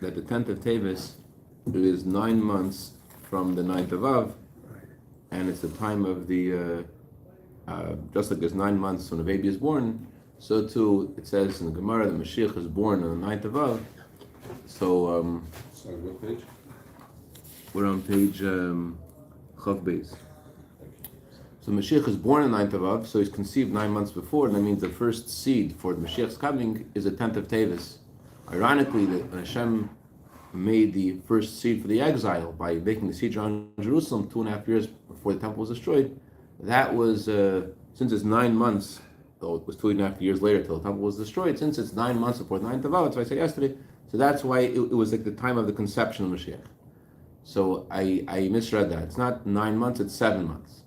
that the 10th of Tevis is 9 months from the 9th of Av, and it's the time of the, just like there's 9 months when a baby is born, so too it says in the Gemara that Mashiach is born on the 9th of Av. So, sorry, what page? We're on page Chav Beis. So Mashiach is born on the 9th of Av, so he's conceived 9 months before, and that means the first seed for the Mashiach's coming is the 10th of Tevis. Ironically, when Hashem made the first seed for the exile by making the siege on Jerusalem 2.5 years before the temple was destroyed, that was, since it's 9 months, though it was 2.5 years later till the temple was destroyed, since it's 9 months before the 9th of Av, that's what I said yesterday, so that's why it was like the time of the conception of Mashiach. So I misread that. It's not 9 months, it's 7 months.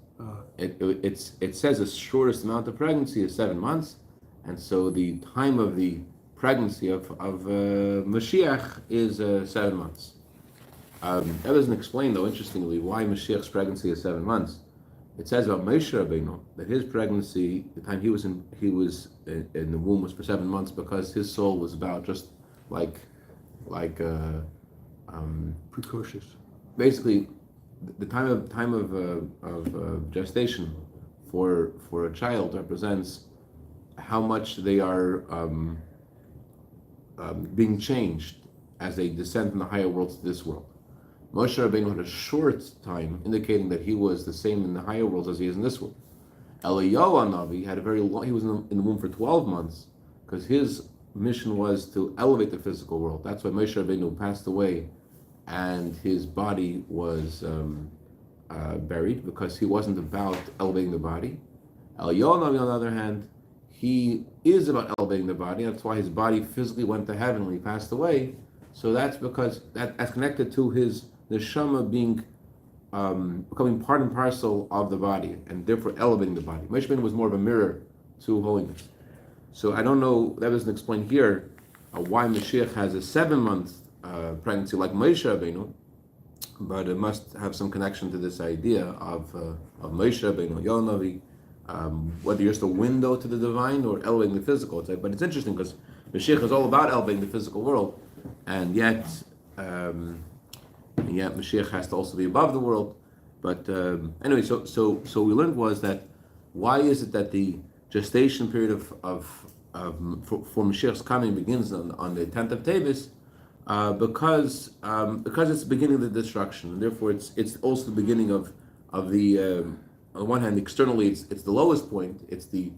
It says the shortest amount of pregnancy is 7 months, and so the time of the pregnancy of Mashiach is 7 months. That doesn't explain, though, interestingly, why Mashiach's pregnancy is 7 months. It says about Moshe Rabbeinu that his pregnancy, the time he was in the womb, was for 7 months because his soul was about just like precocious. Basically, the time of gestation for a child represents how much they are being changed as they descend from the higher worlds to this world. Moshe Rabbeinu had a short time, indicating that he was the same in the higher worlds as he is in this world. Eliyahu Navi had a very long. He was in the womb for 12 months because his mission was to elevate the physical world. That's why Moshe Rabbeinu passed away, and his body was buried because he wasn't about elevating the body. Eliyahu Navi, on the other hand, he is about elevating the body. That's why his body physically went to heaven when he passed away. So that's because that's connected to his neshama being becoming part and parcel of the body, and therefore elevating the body. Moshe Rabbeinu was more of a mirror to holiness. So I don't know, that doesn't explain here why Mashiach has a 7 month pregnancy like Moshe Rabbeinu, but it must have some connection to this idea of Moshe Rabbeinu, Yonavi, whether you're just a window to the divine or elevating the physical. But it's interesting because Mashiach is all about elevating the physical world, and yet Mashiach has to also be above the world. But anyway, so we learned was that why is it that the gestation period for Mashiach's coming begins on the 10th of Tevis? Because it's the beginning of the destruction, and therefore it's also the beginning of the on the one hand, externally it's the lowest point, it's the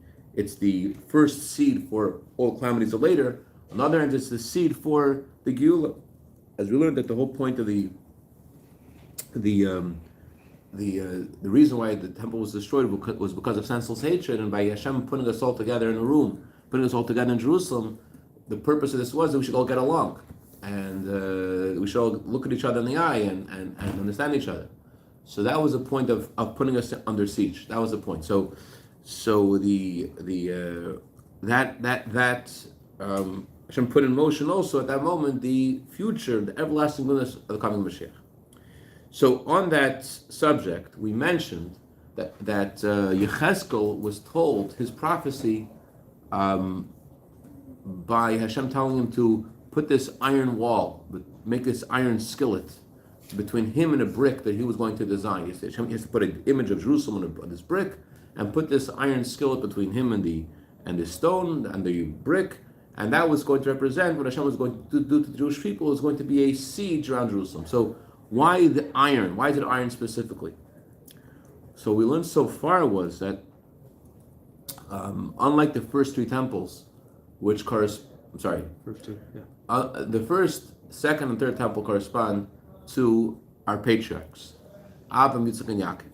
first seed for all calamities of later. On the other hand, it's the seed for the Geula. As we learned that the whole point of the reason why the temple was destroyed was because of senseless hatred, and by Hashem putting us all together in a room, putting us all together in Jerusalem, the purpose of this was that we should all get along, and we should all look at each other in the eye and understand each other. So that was the point of putting us under siege. That was the point. So Hashem put in motion also at that moment the future, the everlasting goodness of the coming Mashiach. So on that subject, we mentioned that Yechezkel was told his prophecy by Hashem telling him to put this iron wall, make this iron skillet between him and a brick that he was going to design. He has to put an image of Jerusalem on this brick and put this iron skillet between him and the stone and the brick, and that was going to represent what Hashem was going to do to the Jewish people. Is going to be a siege around Jerusalem. So why the iron? Why is it iron specifically? So we learned so far was that unlike the first 3 temples, which first two, yeah. The first, second, and third temple correspond to our patriarchs, Avram, Yitzchak, and Yaakov.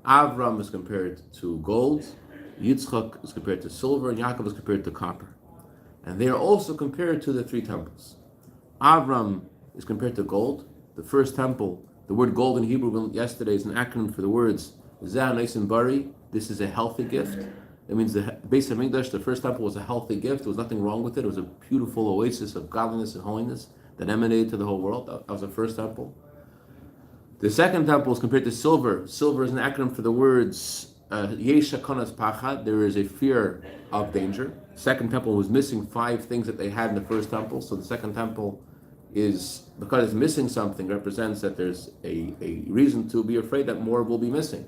Avram is compared to gold, Yitzchak is compared to silver, and Yaakov is compared to copper. And they are also compared to the 3 temples. Avram is compared to gold. The first temple, the word gold in Hebrew yesterday is an acronym for the words Zeh Neisim Bari. This is a healthy gift. It means the Bais Hamikdash, the first temple, was a healthy gift. There was nothing wrong with it. It was a beautiful oasis of godliness and holiness that emanated to the whole world. That was the first temple. The second temple is compared to silver. Silver is an acronym for the words Yesh Hakonas Pachad. There is a fear of danger. The second temple was missing 5 things that they had in the first temple. So the second temple is because it's missing something, represents that there's a reason to be afraid that more will be missing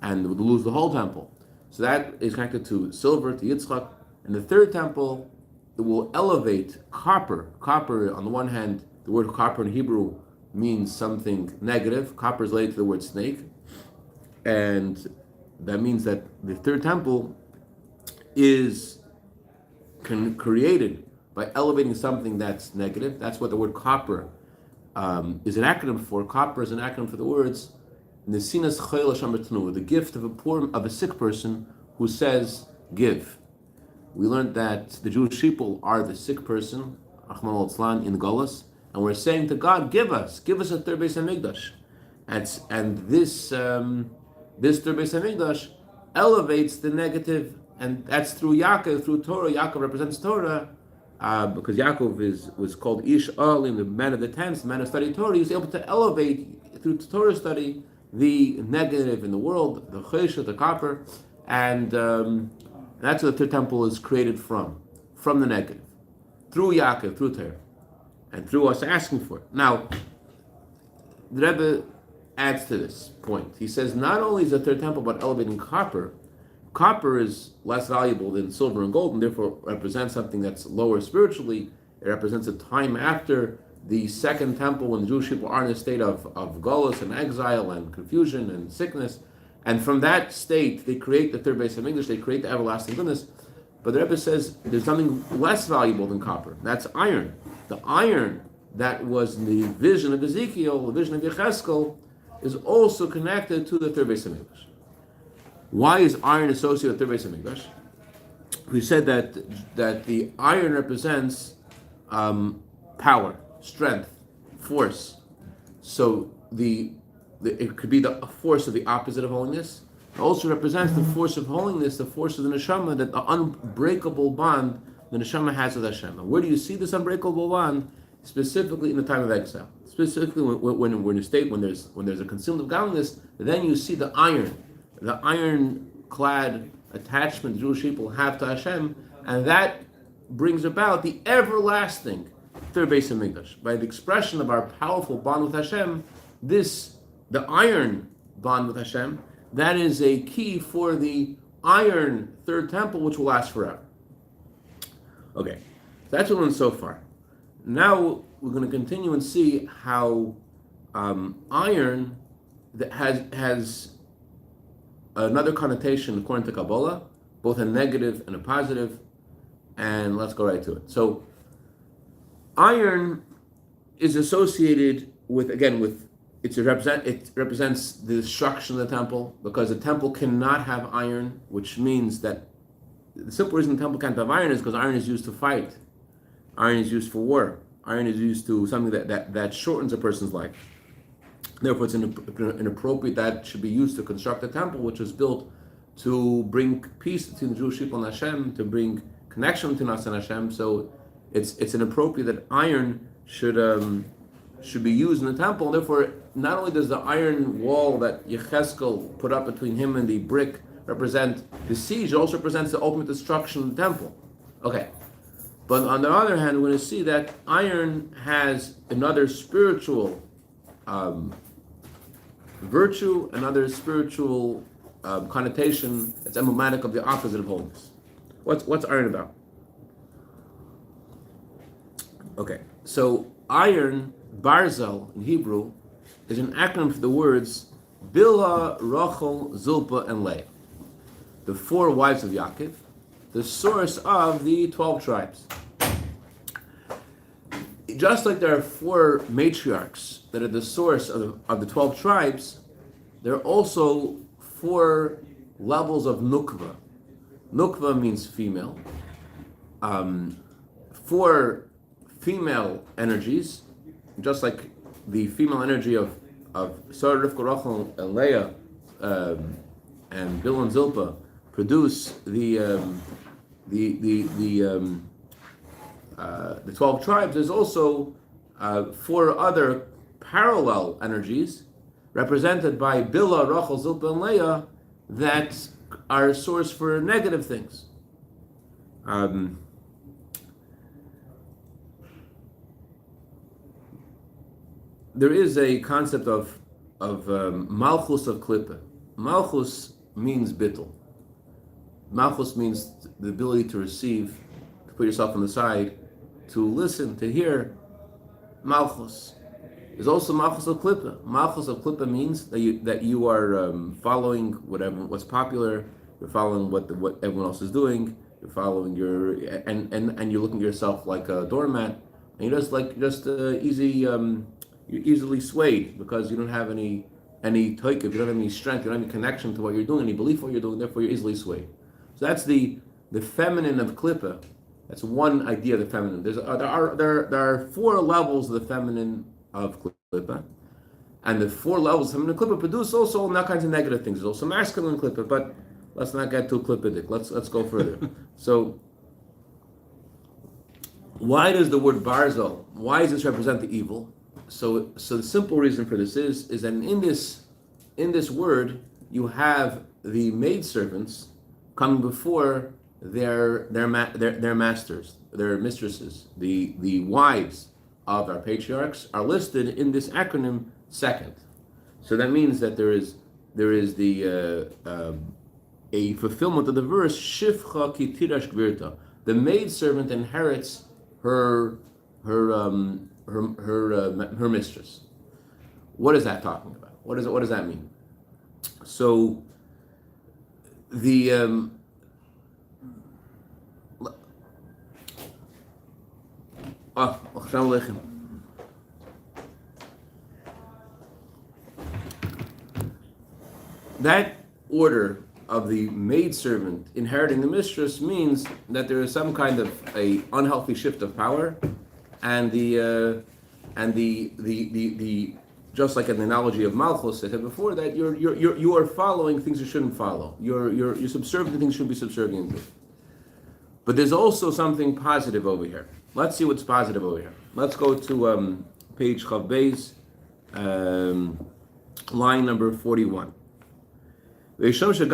and would lose the whole temple. So that is connected to silver, to Yitzchak. And the third temple, it will elevate copper. Copper, on the one hand, the word copper in Hebrew means something negative. Copper is related to the word snake. And that means that the third temple is created by elevating something that's negative. That's what the word copper is an acronym for. Copper is an acronym for the words Nesinas Chayil Hashem B'Tanu, the gift of a sick person who says, give. We learned that the Jewish people are the sick person, Achman al-Tzlan, in Golas, and we're saying to God, give us a third Bais Hamikdash. And this third Bais Hamikdash elevates the negative, and that's through Yaakov, through Torah. Yaakov represents Torah, because Yaakov was called Ish Alim, the man of the tents, the man who studied Torah. He was able to elevate through Torah study the negative in the world, the chesed, the copper, and that's what the third temple is created from the negative, through Yaakov, through Torah, and through us asking for it. Now, the Rebbe adds to this point. He says not only is the third temple about elevating copper, copper is less valuable than silver and gold, and therefore represents something that's lower spiritually. It represents a time after the second temple when the Jewish people are in a state of galus and exile and confusion and sickness. And from that state, they create the third Bais Hamikdash, they create the everlasting goodness. But the Rebbe says there's something less valuable than copper. That's iron. The iron that was in the vision of Ezekiel, the vision of Yecheskel, is also connected to the third Bais Hamikdash. Why is iron associated with the third Bais Hamikdash? We said that the iron represents power, strength, force. So it could be the force of the opposite of holiness. It also represents the force of holiness, the force of the neshama, that the unbreakable bond the neshama has with Hashem. And where do you see this unbreakable bond? Specifically in the time of exile. Specifically when we're in a state when there's a concealment of godliness, then you see the iron-clad attachment the Jewish people have to Hashem, and that brings about the everlasting third Bais Hamikdash. By the expression of our powerful bond with Hashem, the iron bond with Hashem, that is a key for the iron third temple, which will last forever. Okay, that's what we learned so far. Now we're going to continue and see how iron that has another connotation according to Kabbalah, both a negative and a positive, and let's go right to it. So, iron is associated with it represents the destruction of the temple, because the temple cannot have iron, which means that the simple reason the temple can't have iron is because iron is used to fight, iron is used for war, iron is used to something that shortens a person's life. Therefore, it's inappropriate that should be used to construct a temple, which was built to bring peace between the Jewish people and Hashem, to bring connection between us and Hashem. So it's inappropriate that iron should be used in the temple. Therefore, not only does the iron wall that Yecheskel put up between him and the brick represent the siege, it also represents the ultimate destruction of the temple. Okay. But on the other hand, we're going to see that iron has another spiritual virtue, another spiritual connotation that's emblematic of the opposite of holiness. What's iron about? Okay, so iron, Barzel in Hebrew, is an acronym for the words Bilha, Rachel, Zilpah, and Leah, the four wives of Yaakov, the source of the 12 tribes. Just like there are four matriarchs that are the source of the 12 tribes, there are also four levels of nukva. Nukva means female. Four female energies, just like the female energy of Sarah, Rivka, Rachel, and Leah, and Bill and Zilpah produce the 12 tribes. There's also four other parallel energies represented by Bilhah, Rachel, Zilpah, and Leah that are a source for negative things. there is a concept of malchus of klipa. Malchus means bittul. Malchus means the ability to receive, to put yourself on the side, to listen, to hear. Malchus. There's also malchus of klipa. Malchus of klipa means that you are following what's popular. You're following what everyone else is doing. You're following and you're looking at yourself like a doormat, and you're you're easily swayed because you don't have any toik, if you don't have any strength, you don't have any connection to what you're doing, any belief what you're doing. Therefore, you're easily swayed. So that's the feminine of klipa. That's one idea of the feminine. There are 4 levels of the feminine of klipa, and the 4 levels of feminine klipa produce also all kinds of negative things. There's also masculine klipa, but let's not get too klipidic. Let's go further. So, why does the word barzel? Why does this represent the evil? So the simple reason for this is that in this word you have the maidservants coming before their masters, their mistresses. The wives of our patriarchs are listed in this acronym second. So that means that there is the a fulfillment of the verse shifcha ki tirash gvirta. The maidservant inherits her mistress. What is that talking about? What does that mean? So the that order of the maidservant inheriting the mistress means that there is some kind of a unhealthy shift of power, and the just like an analogy of Malchus I said before, that you are following things you shouldn't follow. You're subservient to things you should be subservient to. But there's also something positive over here. Let's see what's positive over here. Let's go to page Chav Beis, line number 41. There's also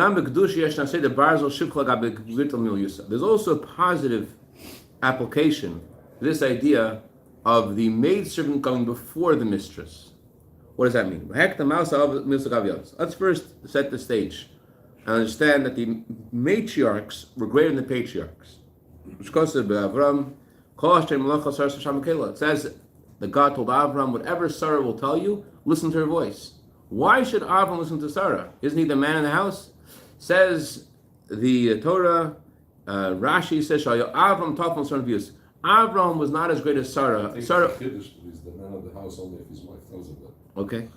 a positive application to this idea of the maidservant going before the mistress. What does that mean? Let's first set the stage and understand that the matriarchs were greater than the patriarchs. It says that God told Avram, whatever Sarah will tell you, listen to her voice. Why should Avram listen to Sarah? Isn't he the man in the house? Says the Torah, Rashi says, Avram taught from certain views. Avram was not as great as Sarah. Sarah is the man of the house only if his wife tells him that. Okay.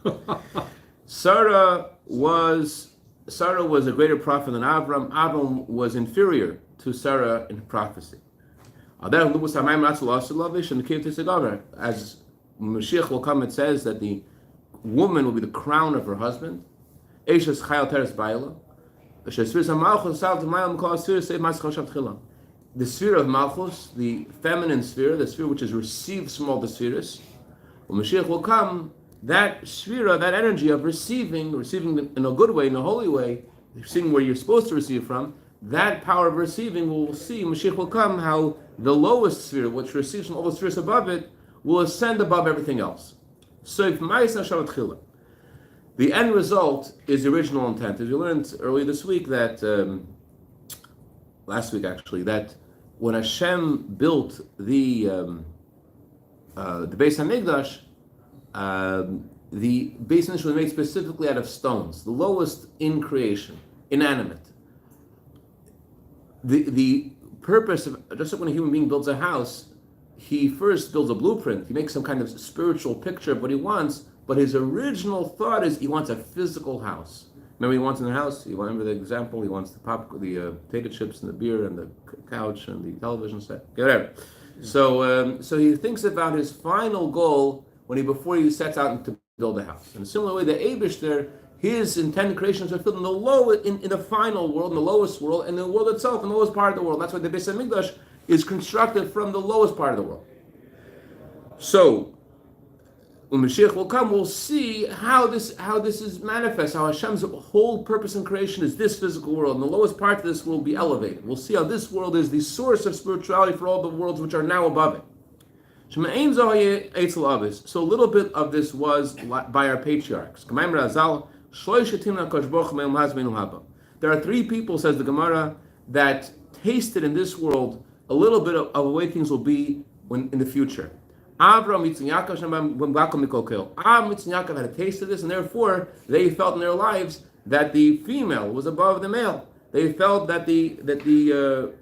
Sarah was a greater prophet than Avram. Avram was inferior to Sarah in prophecy. As Mashiach will come, it says that the woman will be the crown of her husband. The sphere of Malchus, the feminine sphere, the sphere which has received from all the spheres, when Mashiach will come, that sphere, that energy of receiving in a good way, in a holy way, receiving where you're supposed to receive from, that power of receiving, we'll see, Mashiach will come, how the lowest sphere, which receives from all the spheres above it, will ascend above everything else. So if the end result is the original intent. As we learned earlier this week, that last week actually, that when Hashem built the Beis Hamikdash, the Beis Hamikdash was made specifically out of stones, the lowest in creation, inanimate. The purpose of, just like when a human being builds a house, he first builds a blueprint. He makes some kind of spiritual picture of what he wants, but his original thought is he wants a physical house. Remember, he wants in the house. You remember the example? He wants the potato chips and the beer and the couch and the television set. Okay, whatever. So he thinks about his final goal before he sets out to build a house. In a similar way, the Eibishter, his intended creations are filled in the final world, in the lowest world, and the world itself, in the lowest part of the world. That's why the Beis Hamikdash is constructed from the lowest part of the world. So when Mashiach will come, we'll see how this is manifest, how Hashem's whole purpose in creation is this physical world, and the lowest part of this world will be elevated. We'll see how this world is the source of spirituality for all the worlds which are now above it. So a little bit of this was by our patriarchs. There are three people, says the Gemara, that tasted in this world a little bit of the way things will be in the future. Avraham, Yitzchak, Yaakov had a taste of this, and therefore they felt in their lives that the female was above the male. They felt that the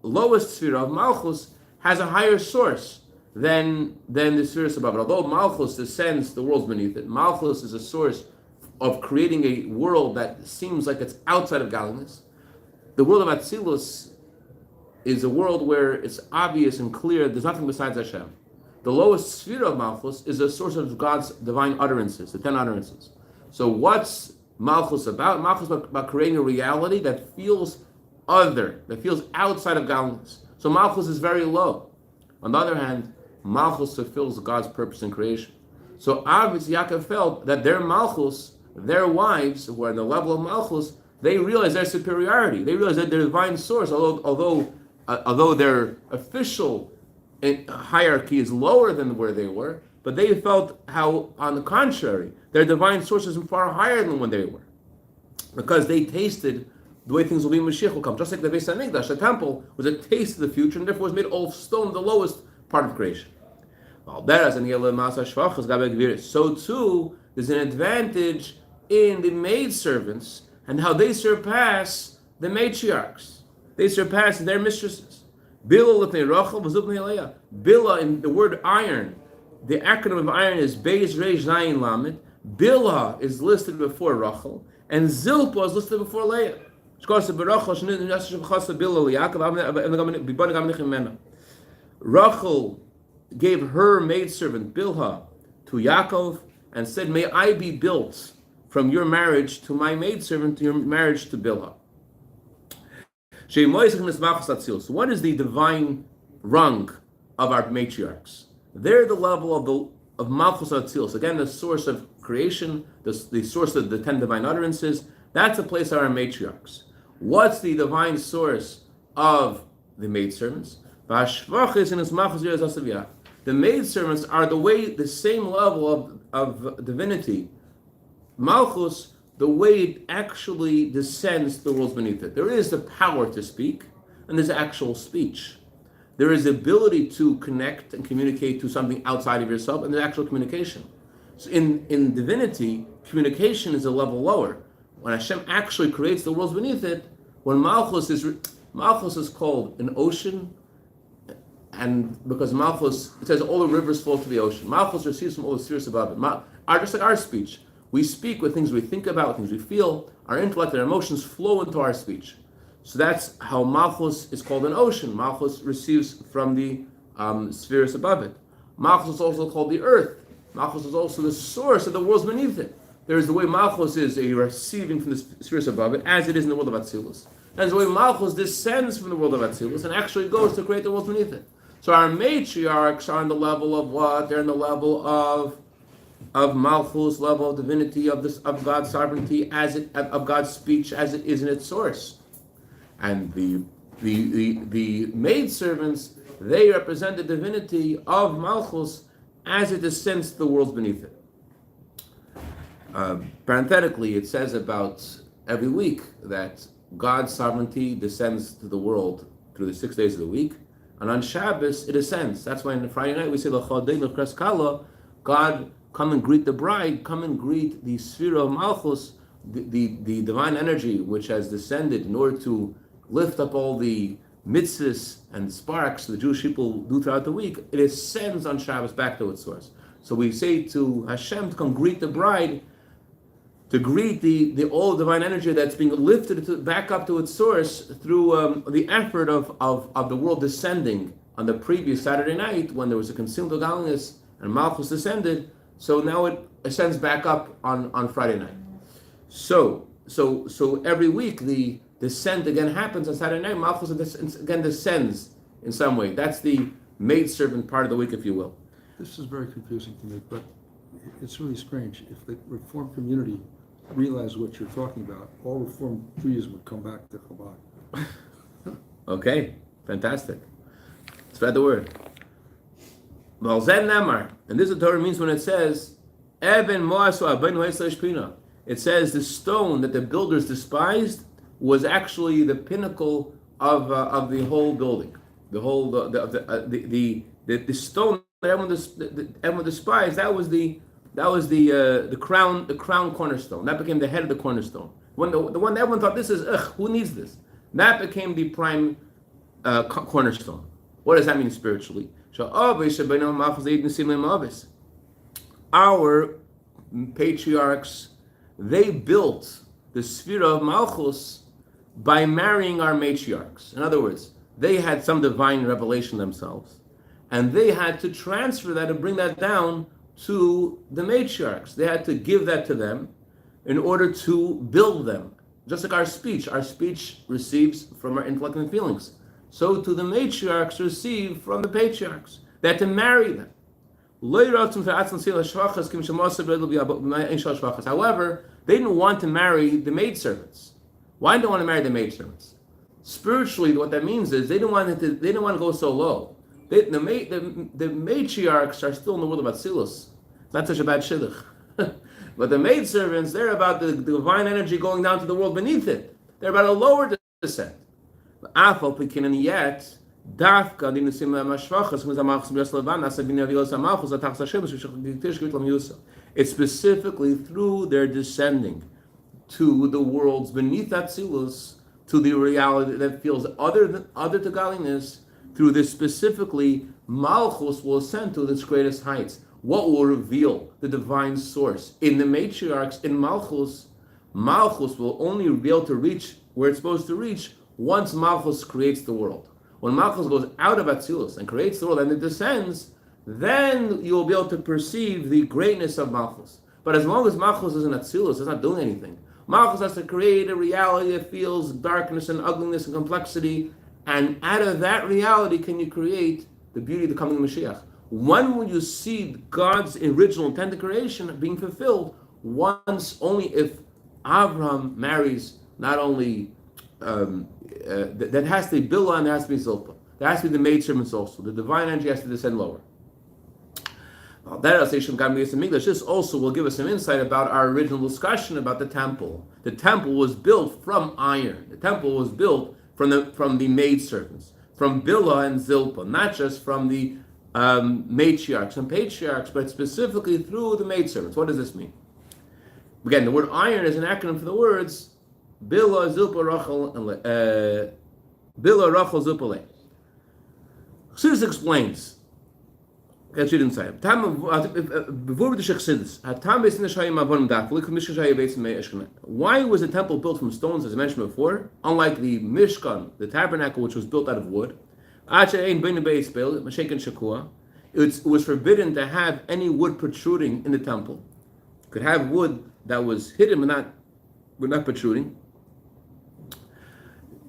lowest sphere of Malchus has a higher source than the spheres above it. Although Malchus descends the worlds beneath it, Malchus is a source of creating a world that seems like it's outside of godliness. The world of Atzilus is a world where it's obvious and clear there's nothing besides Hashem. The lowest sphere of Malchus is a source of God's divine utterances, the 10 utterances. So what's Malchus about? Malchus is about creating a reality that feels other, that feels outside of godliness. So Malchus is very low. On the other hand, Malchus fulfills God's purpose in creation. So Av and Yaakov felt that their Malchus, their wives, who are in the level of Malchus, they realize their superiority. They realize that their divine source, although their official hierarchy is lower than where they were, but they felt how, on the contrary, their divine source is far higher than when they were, because they tasted the way things will be in Mashiach will come. Just like the Bais Hamikdash, the temple was a taste of the future, and therefore was made all of stone, the lowest part of creation. So too, there's an advantage in the maidservants and how they surpass the matriarchs. They surpass their mistresses. Bila in the word iron, the acronym of iron is Beis Reish Zayin Lamed. Bila is listed before Rachel, and Zilpa is listed before Leah. Rachel gave her maidservant Bilhah to Yaakov and said, "May I be built from your marriage to my maidservant, to your marriage to Bilhah." So what is the divine rung of our matriarchs? They're the level of Malchus Atzilus. Again, the source of creation, the source of the 10 divine utterances. That's the place of our matriarchs. What's the divine source of the maidservants? The maidservants are the same level of divinity. Malchus, the way it actually descends to the worlds beneath it. There is the power to speak, and there's actual speech. There is the ability to connect and communicate to something outside of yourself, and there's actual communication. So in divinity, communication is a level lower. When Hashem actually creates the worlds beneath it, when Malchus is called an ocean, and because Malchus, it says all the rivers flow to the ocean. Malchus receives from all the spheres above it. Just like our speech. We speak with things we think about, things we feel. Our intellect and our emotions flow into our speech. So that's how Malchus is called an ocean. Malchus receives from the spheres above it. Malchus is also called the earth. Malchus is also the source of the worlds beneath it. There is the way Malchus is a receiving from the spheres above it, as it is in the world of Atzilus. That's the way Malchus descends from the world of Atzilus and actually goes to create the worlds beneath it. So our matriarchs are on the level of what? They're in the level of Malchus, level of divinity, of God's sovereignty, of God's speech as it is in its source. And the maidservants, they represent the divinity of Malchus as it descends to the worlds beneath it. Parenthetically, it says about every week that God's sovereignty descends to the world through the 6 days of the week, and on Shabbos it ascends. That's why on Friday night we say God, come and greet the bride, come and greet the sphere of Malchus, the divine energy which has descended in order to lift up all the mitzvahs and sparks the Jewish people do throughout the week. It ascends on Shabbos back to its source. So we say to Hashem to come greet the bride, to greet the all divine energy that's being lifted back up to its source through the effort of the world descending on the previous Saturday night when there was a concealed godliness and Malchus descended. So now it ascends back up on Friday night. So every week the descent again happens on Saturday night. Malchus again descends in some way. That's the maidservant part of the week, if you will. This is very confusing to me, but it's really strange. If the Reformed community realized what you're talking about, all Reformed Judaism would come back to Chabad. Okay, fantastic. Spread the word. Well, Zen Namar, and this is what Torah means when it says, Eben Moasu Aben Pina. It says the stone that the builders despised was actually the pinnacle of the whole building. The whole the stone that everyone despised. That was the crown cornerstone. That became the head of the cornerstone. When the one that everyone thought, this is who needs this? That became the prime cornerstone. What does that mean spiritually? Our patriarchs, they built the sphere of Malchus by marrying our matriarchs. In other words, they had some divine revelation themselves, and they had to transfer that and bring that down to the matriarchs. They had to give that to them in order to build them. Just like our speech receives from our intellect and feelings. So to the matriarchs receive from the patriarchs. They had to marry them. However, they didn't want to marry the maidservants. Why didn't they want to marry the maidservants? Spiritually, what that means is they didn't want to go so low. The matriarchs are still in the world of Atzilus. It's not such a bad shidduch. But the maidservants, they're about the divine energy going down to the world beneath it. They're about a lower descent. And yet, it's specifically through their descending to the worlds beneath Atzilus, to the reality that feels other to godliness. Through this specifically, Malchus will ascend to its greatest heights. What will reveal the divine source? In the matriarchs, in Malchus will only be able to reach where it's supposed to reach once Malchus creates the world. When Malchus goes out of Atzilus and creates the world and it descends, then you'll be able to perceive the greatness of Malchus. But as long as Malchus is in Atzilus, it's not doing anything. Malchus has to create a reality that feels darkness and ugliness and complexity, and out of that reality can you create the beauty of the coming Mashiach. When will you see God's original intended creation being fulfilled? Once, only if Abraham marries not only that has to be Bilhah and there has to be Zilpah. There has to be the maidservants also. The divine energy has to descend lower. This also will give us some insight about our original discussion about the temple. The temple was built from iron. The temple was built from the maidservants, from Bilhah and Zilpah, not just from the matriarchs and patriarchs, but specifically through the maidservants. What does this mean? Again, the word iron is an acronym for the words Bilhah, Zilpah, Rachel, Zilpah, Le. Chassidus explains. That's it inside. Before the chassidus, why was the temple built from stones, as I mentioned before? Unlike the Mishkan, the tabernacle, which was built out of wood. It was forbidden to have any wood protruding in the temple. You could have wood that was hidden but not protruding.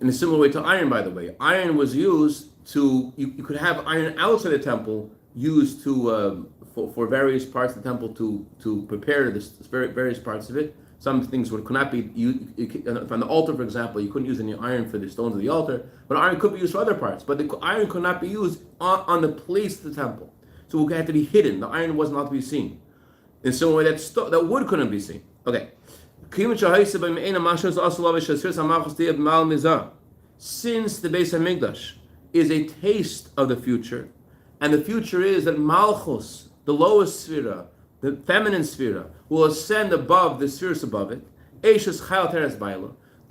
In a similar way to iron, by the way. Iron was used to, you could have iron outside the temple used to for various parts of the temple to prepare this various parts of it. Some things could not be used. From the altar, for example, you couldn't use any iron for the stones of the altar, but iron could be used for other parts. But the iron could not be used on the place of the temple. So it had to be hidden. The iron wasn't allowed to be seen. In some way that wood couldn't be seen. Okay. Since the Beis Hamikdash is a taste of the future, and the future is that Malchus, the lowest sphere, the feminine sphere, will ascend above the spheres above it. The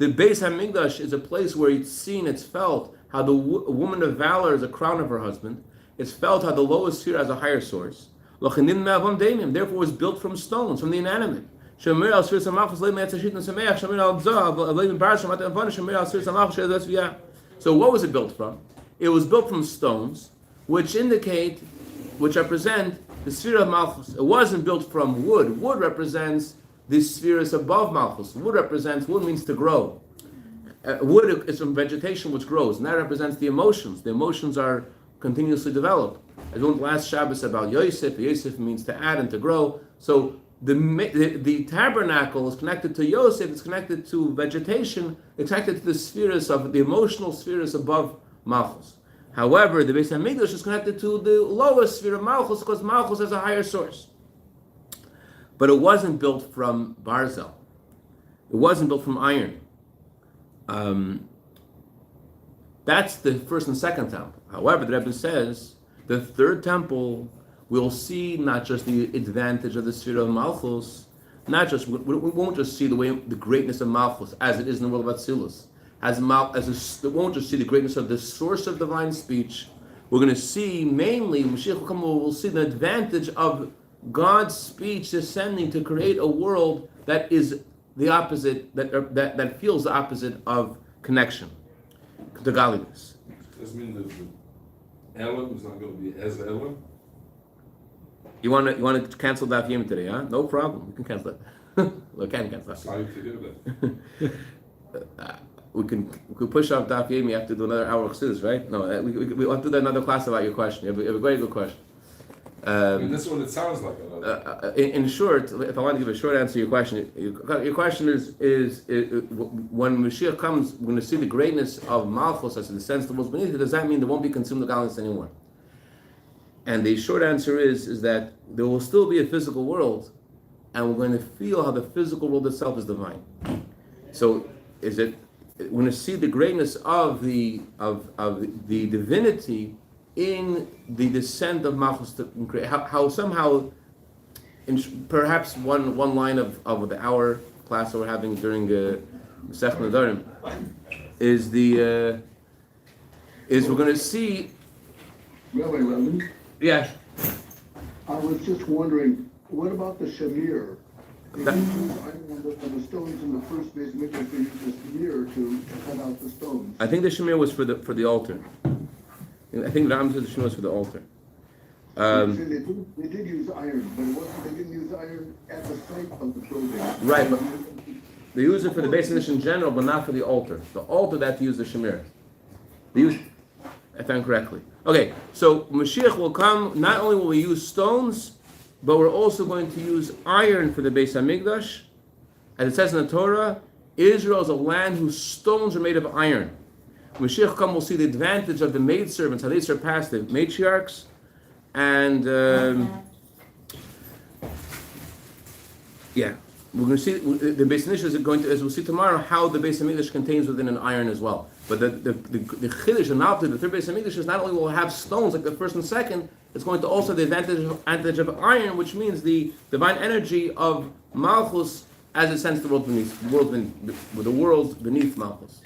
Bais Hamikdash is a place where it's seen, it's felt how the woman of valor is a crown of her husband. It's felt how the lowest sphere has a higher source. Therefore, it was built from stones, from the inanimate. So what was it built from? It was built from stones, which represent the sphere of Malchus. It wasn't built from wood. Wood represents the spheres above Malchus. Wood means to grow. Wood is from vegetation which grows, and that represents the emotions. The emotions are continuously developed. I learned last Shabbos about Yosef. Yosef means to add and to grow. So the tabernacle is connected to Yosef, it's connected to vegetation, it's connected to the spheres of the emotional spheres above Malchus. However, the Beis Hamikdash is connected to the lowest sphere of Malchus because Malchus has a higher source. But it wasn't built from Barzel. It wasn't built from iron. That's the first and second temple. However, the Rebbe says the third temple will see not just the advantage of the sphere of Malchus, we won't just see the greatness of Malchus as it is in the world of Atzilus. We won't just see the greatness of the source of divine speech. We're going to see mainly, Mashiach will come, we'll see the advantage of God's speech descending to create a world that is the opposite, that feels the opposite of connection, to godliness. Does this mean that the Elam is not going to be as Elam? You want to cancel Daf Yom today, huh? No problem. We can cancel it. We can cancel it. Sorry to hear that. We can push off Daf Yom. You have to do another hour of chassidus, right? No, we'll have to do another class about your question. You have a very good question. This one, it sounds like it. In short, if I want to give a short answer to your question, your question is when Mashiach comes, we're going to see the greatness of Malchus as the sense that was beneath it. Does that mean there won't be consumed of godliness anymore? And the short answer is that there will still be a physical world, and we're going to feel how the physical world itself is divine. So, we're going to see the greatness of the divinity in the descent of Malchus to create. How somehow, perhaps one line of the hour class that we're having during Masechet Nedarim is we're going to see. Rabbi Levin, Yeah. I was just wondering, what about the shamir? They That- use the stones in the first Bais Mikdash, they used the shamir to cut out the stones. I think the shamir was for the altar. I think the Ram said the shamir was for the altar. They did use iron, but they didn't use iron at the site of the building. Right, but they use it for the Beis Hamikdash in general, but not for the altar. The altar that use the shamir. They use, I found correctly. Okay, so Mashiach will come. Not only will we use stones, but we're also going to use iron for the Beis Hamikdash. As it says in the Torah, Israel is a land whose stones are made of iron. Mashiach will come, we'll see the advantage of the maidservants, how they surpass the matriarchs. And we're going to see the Beis Hamikdash is going to, as we'll see tomorrow, how the Beis Hamikdash contains within an iron as well. But the chiddush and novelty, the third Beis Hamikdash is not only will have stones like the first and second, it's going to also have the advantage of iron, which means the divine energy of Malchus as it sends the world beneath, the world beneath Malchus.